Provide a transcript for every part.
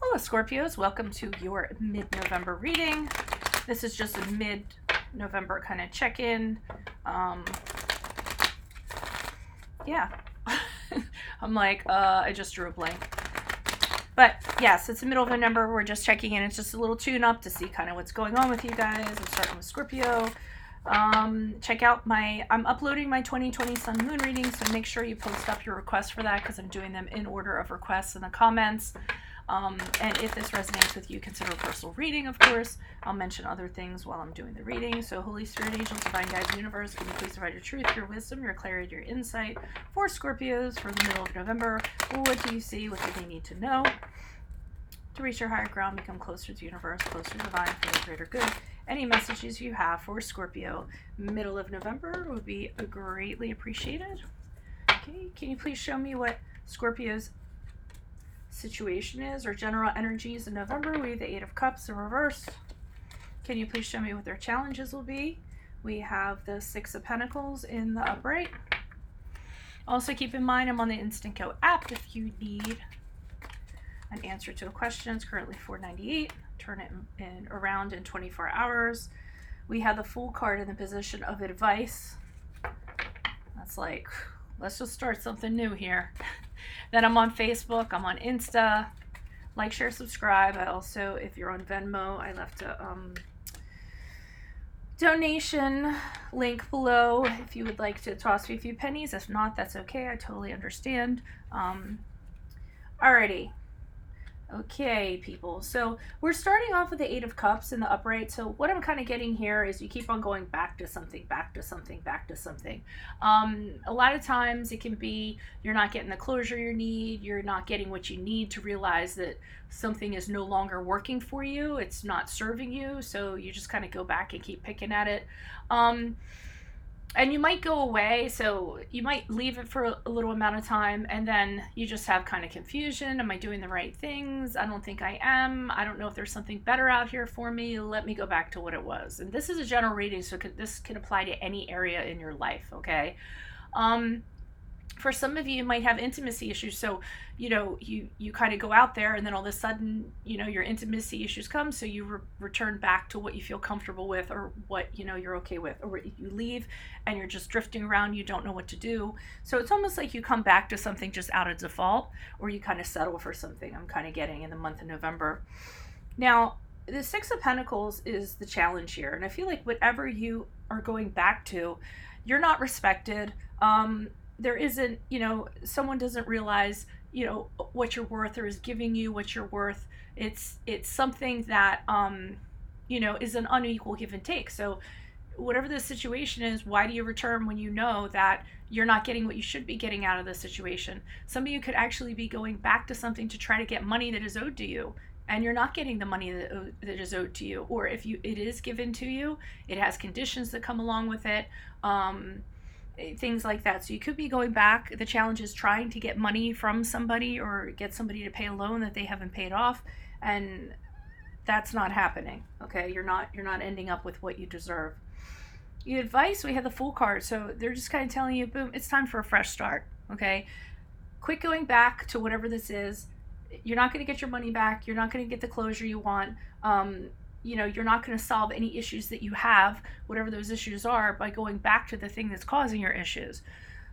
Hello Scorpios, welcome to your mid-November reading. This is just a mid-November kind of check-in. Yeah, I'm like, I just drew a blank. But yes, it's the middle of November, we're just checking in. It's just a little tune-up to see kind of what's going on with you guys. I'm starting with Scorpio. Check out I'm uploading my 2020 Sun Moon reading, so make sure you post up your requests for that because I'm doing them in order of requests in the comments. And if this resonates with you, consider a personal reading, of course. I'll mention other things while I'm doing the reading. So Holy Spirit, angels, divine guides, universe, can you please provide your truth, your wisdom, your clarity, your insight for Scorpios for the middle of November? What do you see? What do they need to know? To reach your higher ground, become closer to the universe, closer to divine, for the greater good. Any messages you have for Scorpio middle of November would be greatly appreciated. Okay, can you please show me what Scorpio's situation is or general energies in November? We have the Eight of Cups in reverse. Can you please show me what their challenges will be? We have the Six of Pentacles in the upright. Also keep in mind I'm on the Instant Go app if you need an answer to a question. It's currently $4.98. Turn it around in 24 hours. We have the Fool card in the position of advice. That's like, let's just start something new here. Then I'm on Facebook, I'm on Insta. Like, share, subscribe. I also, if you're on Venmo, I left a donation link below if you would like to toss me a few pennies. If not, that's okay. I totally understand. Alrighty. Okay, people. So we're starting off with the Eight of Cups in the upright. So what I'm kind of getting here is you keep on going back to something, back to something, back to something. A lot of times it can be you're not getting the closure you need. You're not getting what you need to realize that something is no longer working for you. It's not serving you. So you just kind of go back and keep picking at it. And you might go away, so you might leave it for a little amount of time, and then you just have kind of confusion. Am I doing the right things? I don't think I am. I don't know if there's something better out here for me. Let me go back to what it was. And this is a general reading, so this can apply to any area in your life, okay? For some of you, you might have intimacy issues. So, you kind of go out there and then all of a sudden, your intimacy issues come. So you return back to what you feel comfortable with or what, you're okay with. Or you leave and you're just drifting around. You don't know what to do. So it's almost like you come back to something just out of default, or you kind of settle for something. I'm kind of getting in the month of November. Now, the Six of Pentacles is the challenge here. And I feel like whatever you are going back to, you're not respected. There isn't, someone doesn't realize, what you're worth or is giving you what you're worth. It's something that, is an unequal give and take. So whatever the situation is, why do you return when you know that you're not getting what you should be getting out of the situation? Some of you could actually be going back to something to try to get money that is owed to you, and you're not getting the money that is owed to you. Or if it is given to you, it has conditions that come along with it. Things like that. So you could be going back. The challenge is trying to get money from somebody or get somebody to pay a loan that they haven't paid off, and that's not happening. Okay, you're not ending up with what you deserve. The advice, we have the Fool card, so they're just kind of telling you, boom, it's time for a fresh start. Okay, quit going back to whatever this is. You're not going to get your money back. You're not going to get the closure you want. You're not going to solve any issues that you have, whatever those issues are, by going back to the thing that's causing your issues.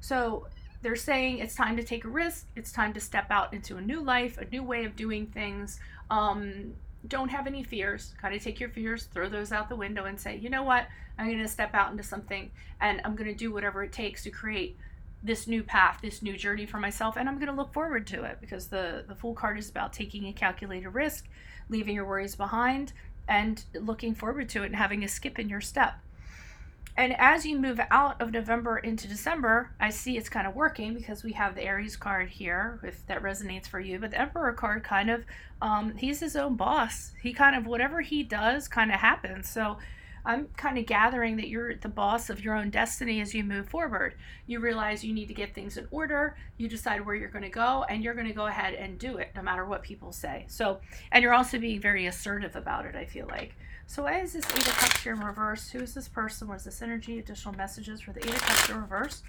So they're saying it's time to take a risk. It's time to step out into a new life, a new way of doing things. Don't have any fears. Kind of take your fears, throw those out the window and say, you know what? I'm going to step out into something and I'm going to do whatever it takes to create this new path, this new journey for myself, and I'm going to look forward to it, because the Fool card is about taking a calculated risk, leaving your worries behind, and looking forward to it and having a skip in your step. And as you move out of November into December, I see it's kind of working, because we have the Aries card here, if that resonates for you. But the Emperor card kind of, he's his own boss. He kind of, whatever he does kind of happens. So I'm kind of gathering that you're the boss of your own destiny as you move forward. You realize you need to get things in order. You decide where you're going to go, and you're going to go ahead and do it no matter what people say. So, and you're also being very assertive about it, I feel like. So why is this Eight of Cups here in reverse? Who is this person? What is this energy? Additional messages for the Eight of Cups in reverse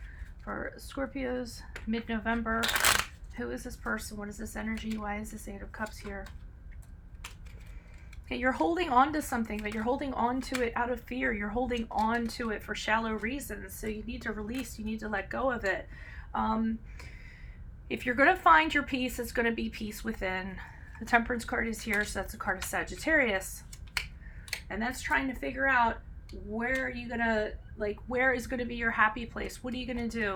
for Scorpios mid-November. Who is this person? What is this energy? Why is this Eight of Cups here? Okay, you're holding on to something, but you're holding on to it out of fear. You're holding on to it for shallow reasons. So you need to release, you need to let go of it. If you're going to find your peace, it's going to be peace within. The Temperance card is here, so that's a card of Sagittarius. And that's trying to figure out where are you going to, like, where is going to be your happy place? What are you going to do?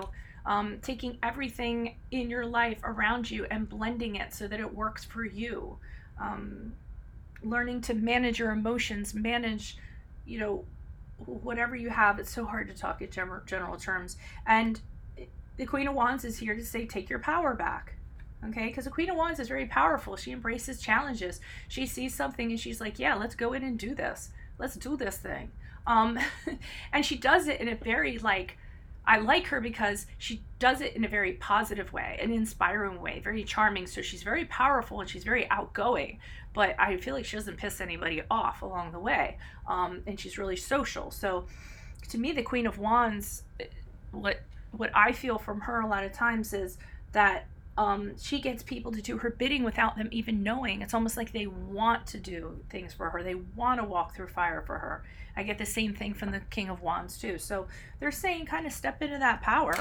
Taking everything in your life around you and blending it so that it works for you. Learning to manage your emotions, manage, you know, whatever you have. It's so hard to talk in general terms. And the Queen of Wands is here to say, take your power back. Okay, because the Queen of Wands is very powerful. She embraces challenges. She sees something and she's like, yeah, let's go in and do this. Let's do this thing. And she does it in a very, like, I like her because she does it in a very positive way, an inspiring way, very charming. So she's very powerful and she's very outgoing, but I feel like she doesn't piss anybody off along the way. And she's really social. So to me, the Queen of Wands, what I feel from her a lot of times is that she gets people to do her bidding without them even knowing. It's almost like they want to do things for her. They want to walk through fire for her. I get the same thing from the King of Wands too. So they're saying kind of step into that power.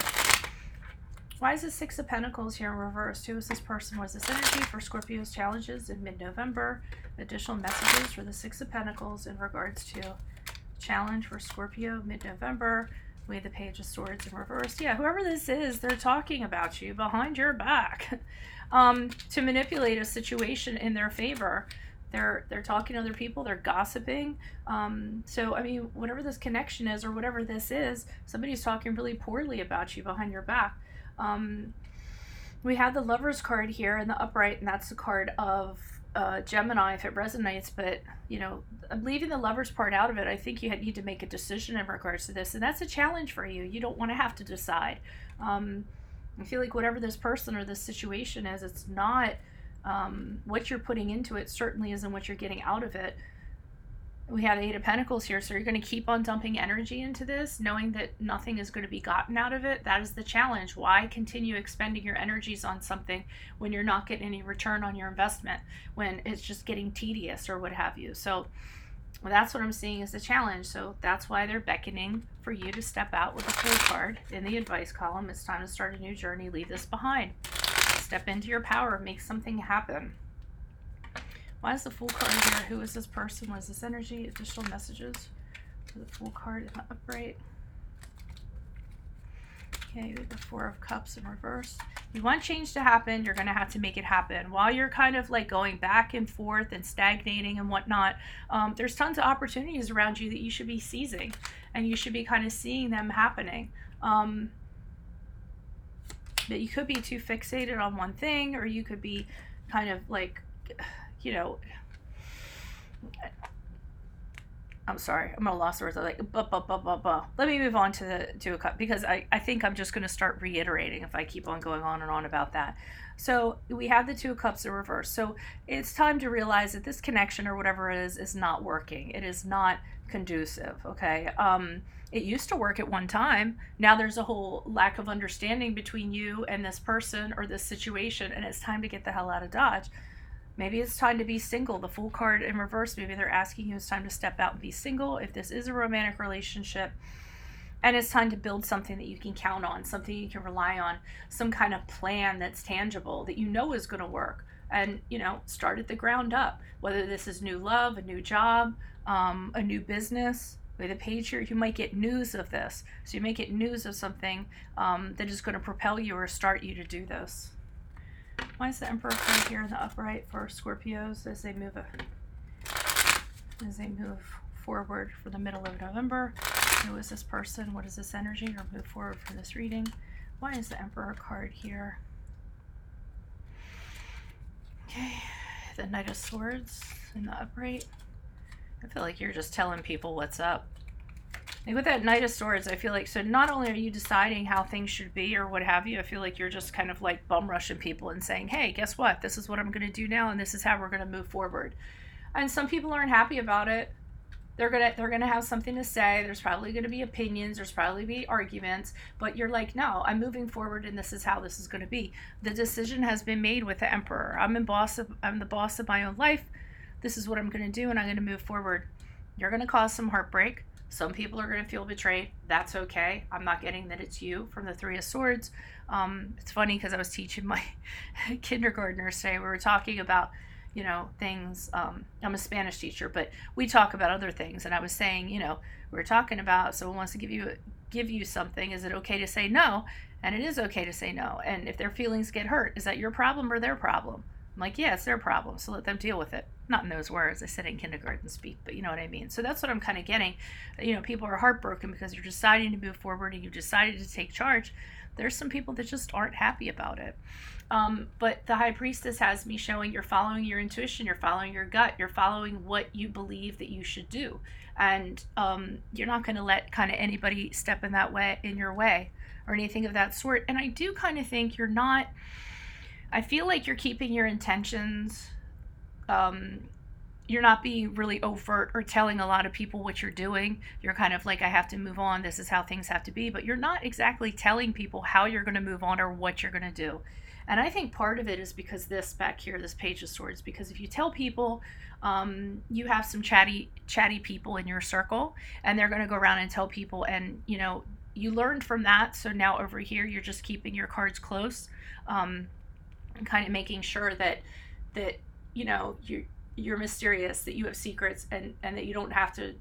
Why is the Six of Pentacles here in reverse? Who is this person? What is this energy for Scorpio's challenges in mid-November? Additional messages for the Six of Pentacles in regards to challenge for Scorpio mid-November. We have the Page of Swords in reverse. Yeah, whoever this is, they're talking about you behind your back to manipulate a situation in their favor. They're talking to other people. They're gossiping. So, I mean, whatever this connection is or whatever this is, somebody's talking really poorly about you behind your back. We have the Lovers card here in the upright, and that's the card of Gemini if it resonates, but you know, I'm leaving the Lovers part out of it. I think you need to make a decision in regards to this, and that's a challenge for you. You don't want to have to decide. I feel like whatever this person or this situation is, it's not what you're putting into it certainly isn't what you're getting out of it. We have the Eight of Pentacles here, so you're going to keep on dumping energy into this, knowing that nothing is going to be gotten out of it. That is the challenge. Why continue expending your energies on something when you're not getting any return on your investment, when it's just getting tedious or what have you? So that's what I'm seeing as the challenge. So that's why they're beckoning for you to step out with the Fool card in the advice column. It's time to start a new journey. Leave this behind. Step into your power. Make something happen. Why is the Fool card here? Who is this person? What is this energy? Additional messages for the Fool card in the upright. Okay, we have the Four of Cups in reverse. You want change to happen, you're going to have to make it happen. While you're kind of like going back and forth and stagnating and whatnot, there's tons of opportunities around you that you should be seizing, and you should be kind of seeing them happening. But you could be too fixated on one thing, or you could be kind of like, you know, I'm sorry, I'm gonna lost words. I'm like, Let me move on to the Two of Cups, because I think I'm just gonna start reiterating if I keep on going on and on about that. So we have the Two of Cups in reverse. So it's time to realize that this connection or whatever it is not working. It is not conducive. Okay. It used to work at one time. Now there's a whole lack of understanding between you and this person or this situation, and it's time to get the hell out of Dodge. Maybe it's time to be single. The Fool card in reverse, maybe they're asking you it's time to step out and be single if this is a romantic relationship. And it's time to build something that you can count on, something you can rely on, some kind of plan that's tangible that you know is going to work. And, you know, start at the ground up. Whether this is new love, a new job, a new business. With a page here, you might get news of this. So you may get news of something that is going to propel you or start you to do this. Why is the Emperor card here in the upright for Scorpios as they move forward for the middle of November? Who is this person? What is this energy? Or move forward for this reading. Why is the Emperor card here? Okay, the Knight of Swords in the upright. I feel like you're just telling people what's up. And with that Knight of Swords, I feel like, so not only are you deciding how things should be or what have you, I feel like you're just kind of like bum rushing people and saying, hey, guess what? This is what I'm going to do now, and this is how we're going to move forward. And some people aren't happy about it. They're gonna have something to say. There's probably going to be opinions. There's probably be arguments. But you're like, no, I'm moving forward, and this is how this is going to be. The decision has been made with the Emperor. I'm the boss of my own life. this is what I'm going to do, and I'm going to move forward. You're going to cause some heartbreak. Some people are going to feel betrayed. That's okay. I'm not getting that it's you from the Three of Swords. It's funny because I was teaching my kindergartners today. We were talking about, things. I'm a Spanish teacher, but we talk about other things. And I was saying, we were talking about someone wants to give you something. Is it okay to say no? And it is okay to say no. And if their feelings get hurt, is that your problem or their problem? I'm like, yeah, it's their problem, so let them deal with it. Not in those words. I said in kindergarten speak, but you know what I mean. So that's what I'm kind of getting. People are heartbroken because you're deciding to move forward and you decided to take charge. There's some people that just aren't happy about it. But the High Priestess has me showing you're following your intuition, you're following your gut, you're following what you believe that you should do. And you're not going to let kind of anybody step in your way or anything of that sort. And I do kind of think I feel like you're keeping your intentions. You're not being really overt or telling a lot of people what you're doing. You're kind of like, I have to move on. This is how things have to be. But you're not exactly telling people how you're going to move on or what you're going to do. And I think part of it is because this back here, this Page of Swords, because if you tell people, you have some chatty people in your circle, and they're going to go around and tell people, and you learned from that. So now over here, you're just keeping your cards close. And kind of making sure that you're mysterious, that you have secrets, and that you don't have to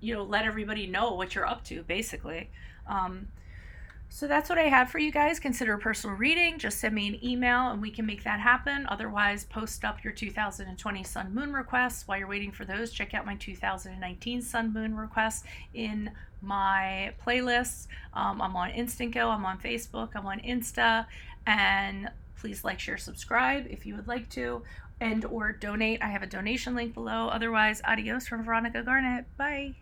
let everybody know what you're up to, basically. So that's what I have for you guys. Consider a personal reading. Just send me an email and we can make that happen. Otherwise, post up your 2020 Sun Moon requests. While you're waiting for those, check out my 2019 Sun Moon requests in my playlists. I'm on Instant Go, I'm on Facebook, I'm on Insta, and please like, share, subscribe if you would like to, and or donate. I have a donation link below. Otherwise, adios from Veronica Garnett. Bye.